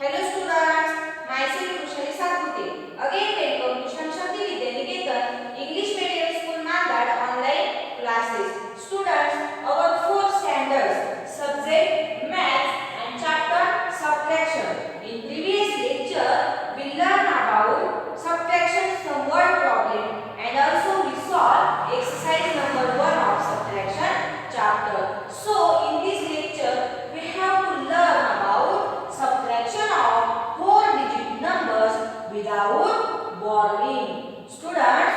Hello students, myself Kushali Sathpute. Again welcome to Shanti Vidya Niketan English Medium School Mandad online classes. Students, our 4 standards subject maths and chapter subtraction. In previous lecture, we learned about subtraction some word problem and also we solved exercise number 1 of subtraction chapter. So in this lecture, we have to learn about subtraction of 4-digit numbers without borrowing. Students,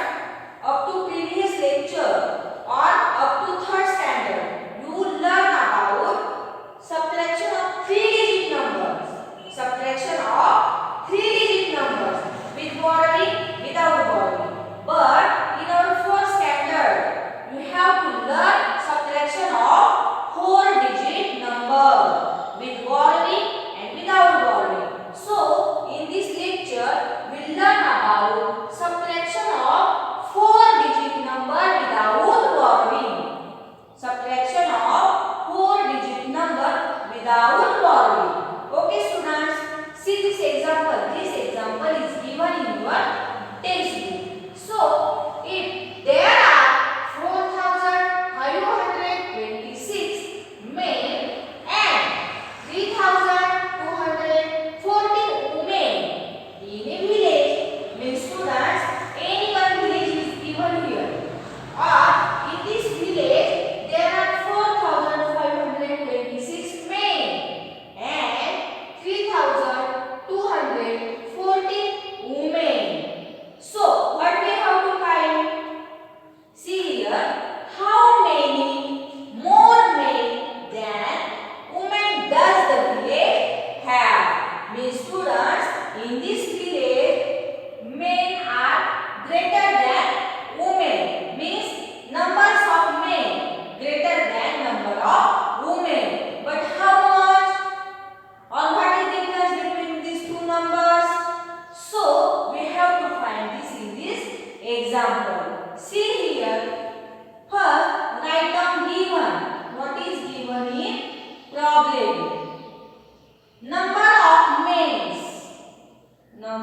up to previous lecture or up to 3rd standard, you will learn about subtraction of 3-digit numbers. Subtraction of 3-digit numbers with borrowing, without borrowing. But in our 4th standard, you have to learn subtraction of 4-digit number with borrowing and without borrowing. So, in this lecture, we learn about subtraction of 4-digit number without borrowing. Subtraction of 4-digit number without borrowing. Okay, students, see this example. This example is given in your textbook. So, if there are 4,526 men and 3,214 women in a village, means students, any one village is given here. Or in this village, there are 4,526 men and 3,214 women. So, what we have to find? See here, how many more men than women does the village have? Means students, in this village, men are greater than women. Means numbers of men greater than number of women. But how much? Or what is the difference between these two numbers? So, we have to find this in this example. See here, first write down given. What is given in problem? Number of men. Number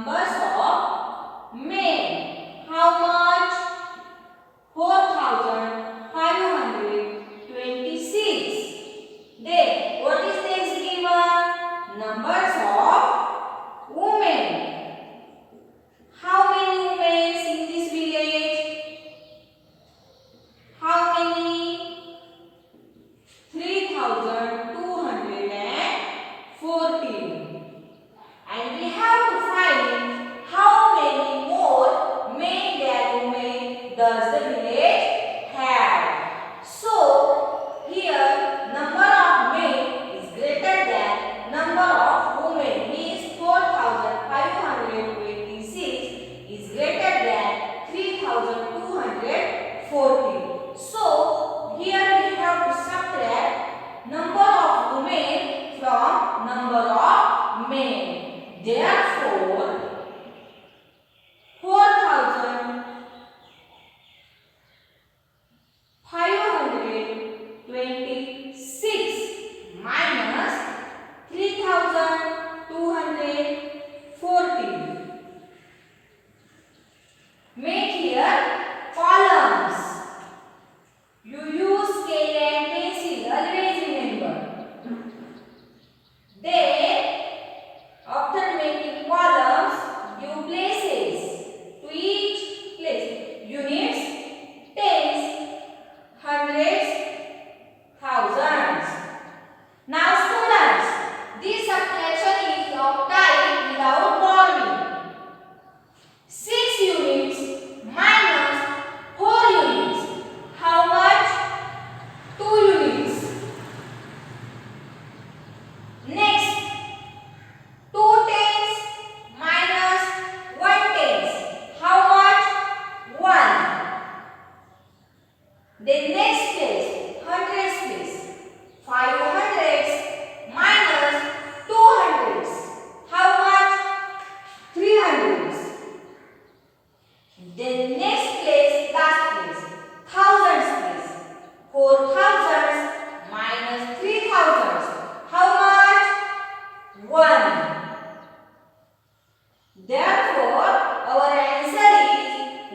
Therefore, our answer is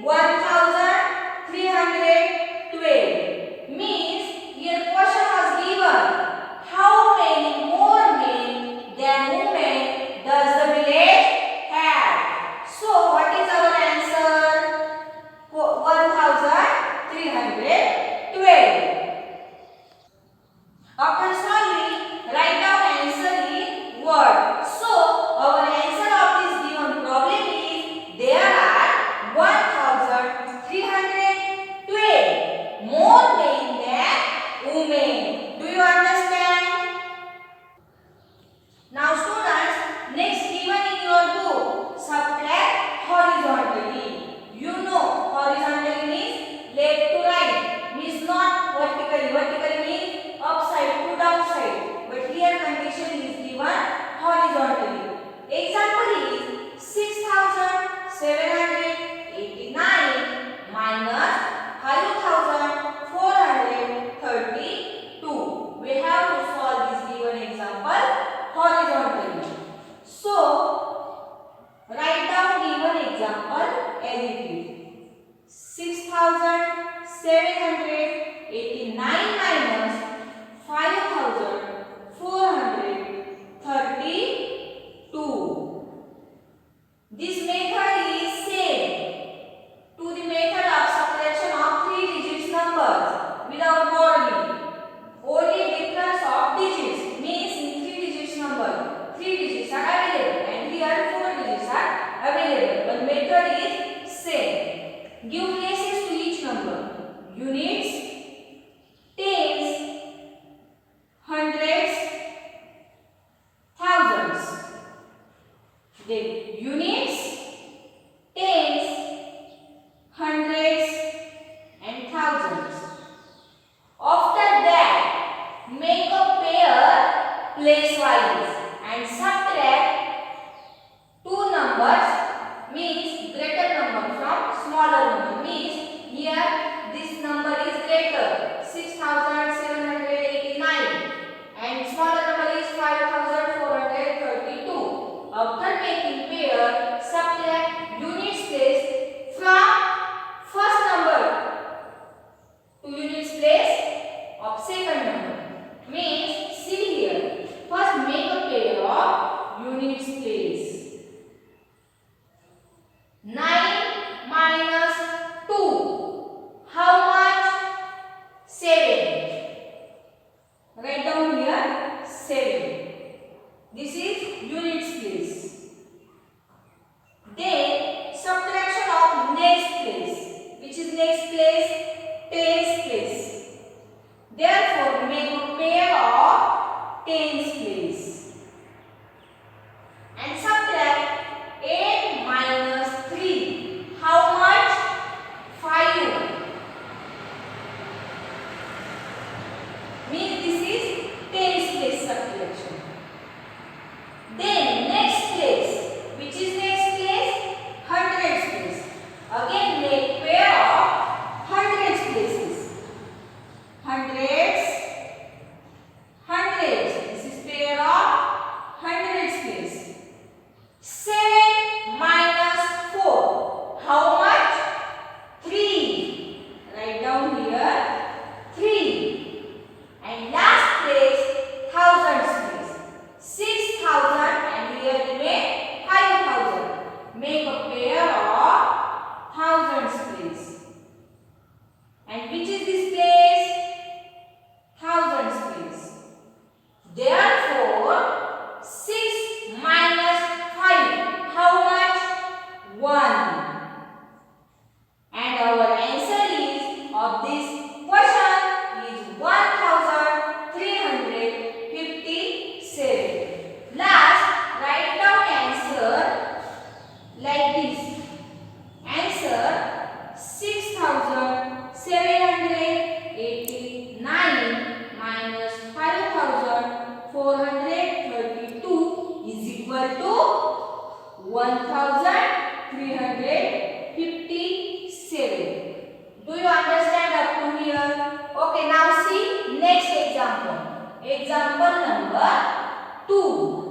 1312. Means here question was given, how many more men than women does the village have? So what is our answer? 1312. After solving, write down answer in word. So our answer of this given problem is there are 1312 more men than women. Do you understand? Now students, next given in your book, subtract horizontally. You know horizontally means left to right, means not vertically. Vertically means upside to downside. But here condition is given horizontally. Example is 6789 minus 5432. We have to solve this given example horizontally. So, write down given example as it is. 6789 minus 5432. This method is same to the method of subtraction of 3 digits numbers without borrowing. Only difference of digits means in 3 digits number 3 digits are available and here 4 digits are available, but method is same. Give places to each number: units, tens, hundreds, thousands. Then units, tens, hundreds and thousands. After that, make a pair place-wise and subtract two numbers, means greater number from smaller number. Means here this number is greater, 6789, and smaller number is 5432. After making pair, subtract units place from first number to units place of second number. Means see here, first make a pair of units place. 9 minus 2, how much? 7. Write down here 7. This is units place. Then subtraction of next place. Which is next place? Tens place. Therefore make a pair of tens place. And subtract 8 minus 3. How much? 5. Means this is tens place subtraction. Then next place. Which is next place? Hundreds place. Again make pair of hundreds places. Hundreds, hundreds. This is pair of hundreds place. 7 minus 4. How much? 3. Write down here 3. And last place, thousands place. 6000 and here remain 5000. Make a pair of thousands place. And which is this place? Thousands place. Therefore, 6 minus 5. How much? 1. And our answer is of this question is 1357. Last, write down answer like this. Answer 6789 minus 5432 is equal to 1357. Do you understand up to here? Okay, now see next example. Example number 2.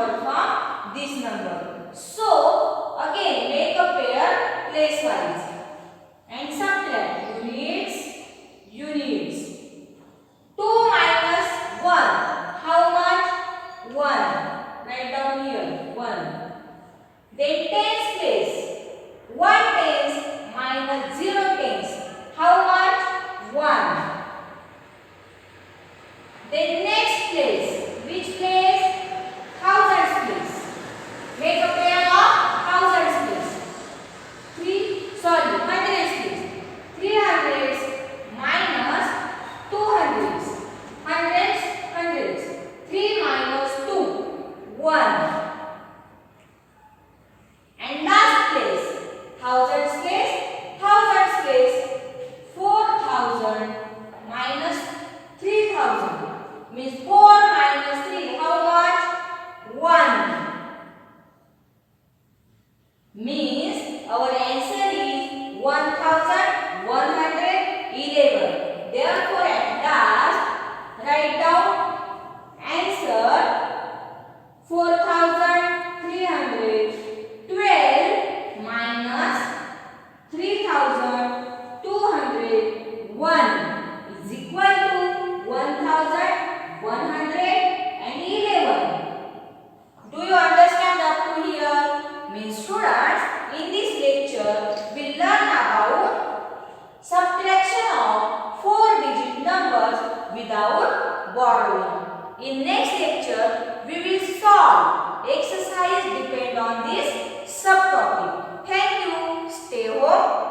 number from this number. So again make a pair place wise and subtract units. 2 minus 1. How much? 1. Write down here 1. Then tens place. 1 tens minus 0 tens. How much? 1. Then next place. Which place? Thousands place. Make a pair of thousands place. Hundreds place. 300s minus 200s. Hundreds. 3 minus 2. 1. And last place. Thousands place. 4,000 minus 3,000. Means 4 minus 3. How much? 1. Means our answer is 1,111. Therefore, at last, write down answer 4,312 minus 3,201 is equal to 1,111. Do you understand up to here? Means students, in this lecture we learn about subtraction of 4-digit numbers without borrowing. In next lecture we will solve exercise depend on this subtopic. Thank you. Stay home.